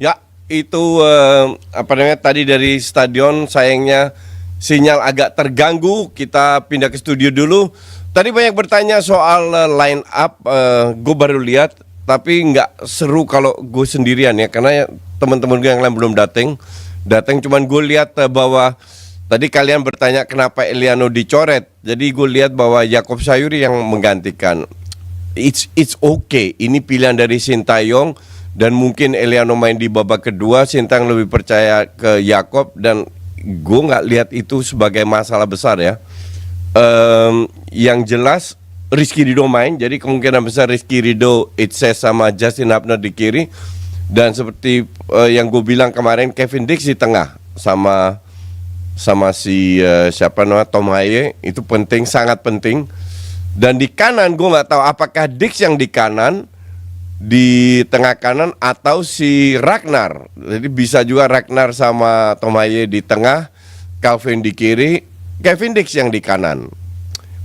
Ya, itu apa namanya tadi dari stadion sayangnya sinyal agak terganggu. Kita pindah ke studio dulu. Tadi banyak bertanya soal line up. Gue baru lihat, tapi nggak seru kalau gue sendirian ya, karena teman-teman gue yang lain belum datang. Cuman gue lihat bahwa tadi kalian bertanya kenapa Eliano dicoret. Jadi gue lihat bahwa Yakob Sayuri yang menggantikan. It's okay. Ini pilihan dari Sintayong. Dan mungkin Eliano main di babak kedua, Sintang lebih percaya ke Yakob, dan gue nggak lihat itu sebagai masalah besar ya. Yang jelas Rizky Ridho main, jadi kemungkinan besar Rizky Ridho, Itse sama Justin Hubner di kiri, dan seperti yang gue bilang kemarin, Kevin Dix di tengah sama si siapa namanya Tom Haye, itu penting, sangat penting. Dan di kanan gue nggak tahu apakah Dix yang di kanan, di tengah kanan, atau si Ragnar. Jadi bisa juga Ragnar sama Tomaye di tengah, Calvin di kiri, Kevin Dix yang di kanan.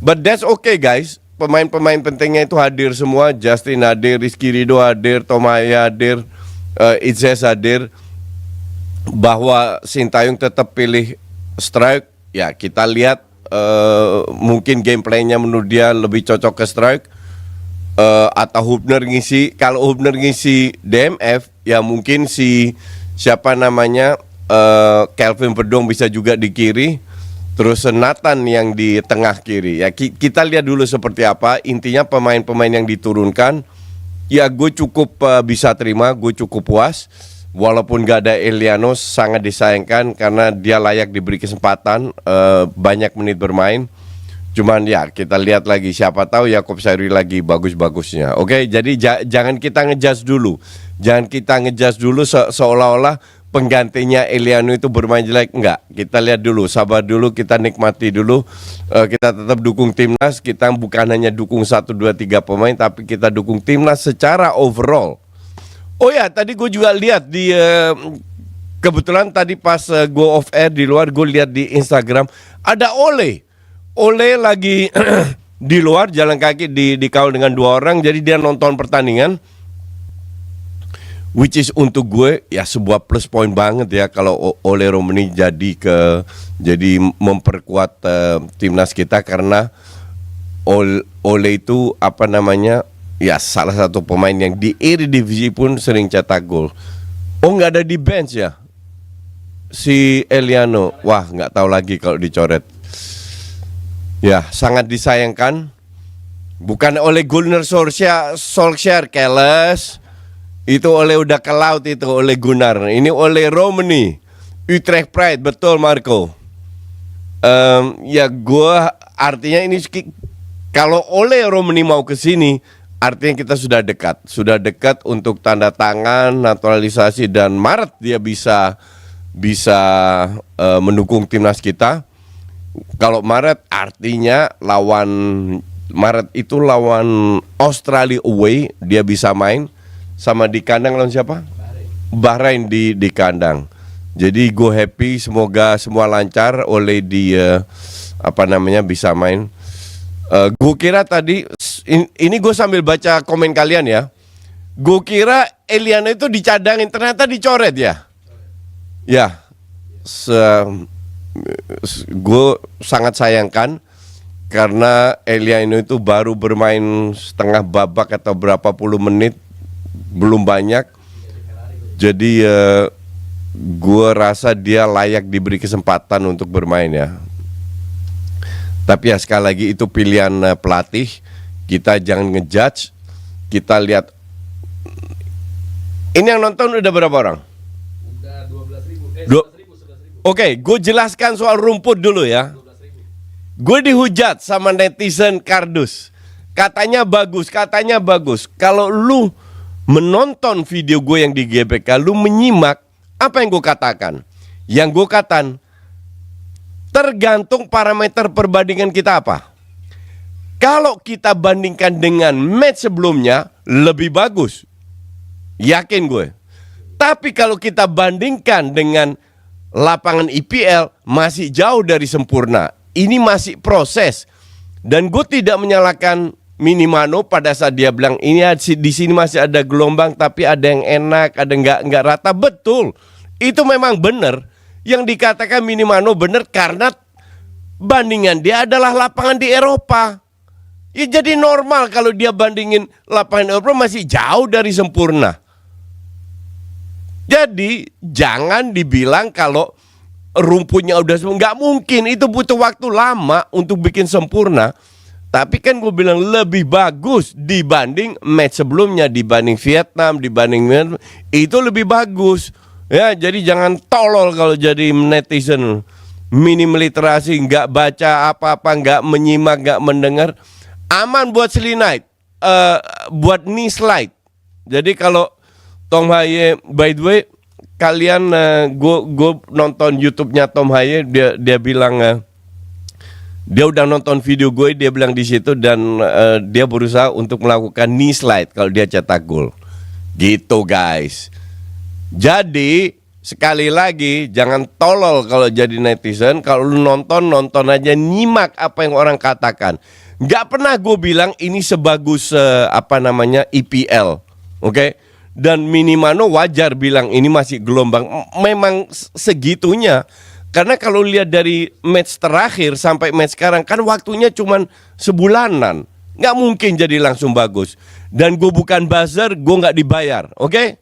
But that's okay guys. Pemain-pemain pentingnya itu hadir semua. Justin hadir, Rizky Ridho hadir, Tomaye hadir, Itse hadir. Bahwa Sintayong tetap pilih strike, ya kita lihat mungkin gameplaynya menurut dia lebih cocok ke strike. Atau Hubner ngisi. Kalau Hubner ngisi DMF, ya mungkin si siapa namanya Kelvin Verdong bisa juga di kiri. Terus Nathan yang di tengah kiri. Ya kita lihat dulu seperti apa. Intinya pemain-pemain yang diturunkan, ya gue cukup bisa terima, gue cukup puas. Walaupun gak ada Eliano, sangat disayangkan karena dia layak diberi kesempatan banyak menit bermain. Cuman ya kita lihat lagi, siapa tahu Yakob Sayuri lagi bagus-bagusnya. Oke, jadi jangan kita ngejudge dulu. Jangan kita ngejudge dulu seolah-olah penggantinya Eliano itu bermain jelek. Enggak, kita lihat dulu, sabar dulu, kita nikmati dulu. Kita tetap dukung timnas. Kita bukan hanya dukung 1, 2, 3 pemain, tapi kita dukung timnas secara overall. Oh ya, tadi gue juga lihat di kebetulan tadi pas gue off air di luar, gue lihat di Instagram ada Ole lagi di luar jalan kaki, dikawal dengan 2 orang. Jadi dia nonton pertandingan, which is untuk gue ya sebuah plus point banget ya kalau Ole Romani jadi memperkuat timnas kita, karena Ole itu apa namanya ya salah satu pemain yang di Eredivisie pun sering cetak gol. Oh, nggak ada di bench ya si Eliano. Wah, nggak tahu lagi kalau dicoret. Ya, sangat disayangkan. Bukan oleh Gunnar Solskjaer keles. Itu oleh udah ke laut itu, oleh Gunnar. Ini oleh Romani, Utrecht Pride, betul Marco. Ya gue artinya ini kalau oleh Romani mau ke sini, artinya kita sudah dekat untuk tanda tangan, naturalisasi, dan Maret dia bisa mendukung timnas kita. Kalau Maret artinya Maret itu lawan Australia away, dia bisa main. Sama di kandang lawan siapa? Bahrain di kandang. Jadi gue happy, semoga semua lancar, oleh dia bisa main. Gue kira tadi ini gue sambil baca komen kalian ya. Gue kira Eliano itu dicadangin, ternyata dicoret ya. Ya. Gue sangat sayangkan karena Eliano itu baru bermain setengah babak atau berapa puluh menit, belum banyak. Jadi gue rasa dia layak diberi kesempatan untuk bermain ya. Tapi ya sekali lagi itu pilihan pelatih. Kita jangan ngejudge. Kita lihat. Ini yang nonton udah berapa orang? Udah 12.000. 11.000. Oke, gue jelaskan soal rumput dulu ya. Gue dihujat sama netizen kardus. Katanya bagus. Kalau lu menonton video gue yang di GBK, lu menyimak apa yang gue katakan. Yang gue katakan, tergantung parameter perbandingan kita apa. Kalau kita bandingkan dengan match sebelumnya, lebih bagus. Yakin gue. Tapi kalau kita bandingkan dengan lapangan IPL, masih jauh dari sempurna. Ini masih proses. Dan gue tidak menyalahkan Minimano pada saat dia bilang ini di sini masih ada gelombang tapi ada yang enak, ada nggak rata. Betul, itu memang benar. Yang dikatakan Minimano benar karena bandingan dia adalah lapangan di Eropa. Ya jadi normal kalau dia bandingin lapangan Eropa masih jauh dari sempurna. Jadi jangan dibilang kalau rumputnya udah nggak mungkin, itu butuh waktu lama untuk bikin sempurna. Tapi kan gue bilang lebih bagus dibanding match sebelumnya, dibanding Vietnam, dibanding itu lebih bagus. Ya, jadi jangan tolol kalau jadi netizen. Minim literasi, nggak baca apa-apa, nggak menyimak, nggak mendengar. Aman buat selinite, buat knee slide. Jadi kalau Tom Haye, by the way, kalian gue nonton YouTube-nya Tom Haye, dia bilang dia udah nonton video gue, dia bilang di situ dan dia berusaha untuk melakukan knee slide kalau dia cetak gol. Gitu guys. Jadi sekali lagi jangan tolol kalau jadi netizen. Kalau lu nonton aja, nyimak apa yang orang katakan. Gak pernah gue bilang ini sebagus IPL, oke? Dan Minimano wajar bilang ini masih gelombang. Memang segitunya. Karena kalau lihat dari match terakhir sampai match sekarang kan waktunya cuman sebulanan. Gak mungkin jadi langsung bagus. Dan gue bukan buzzer, gue gak dibayar, oke?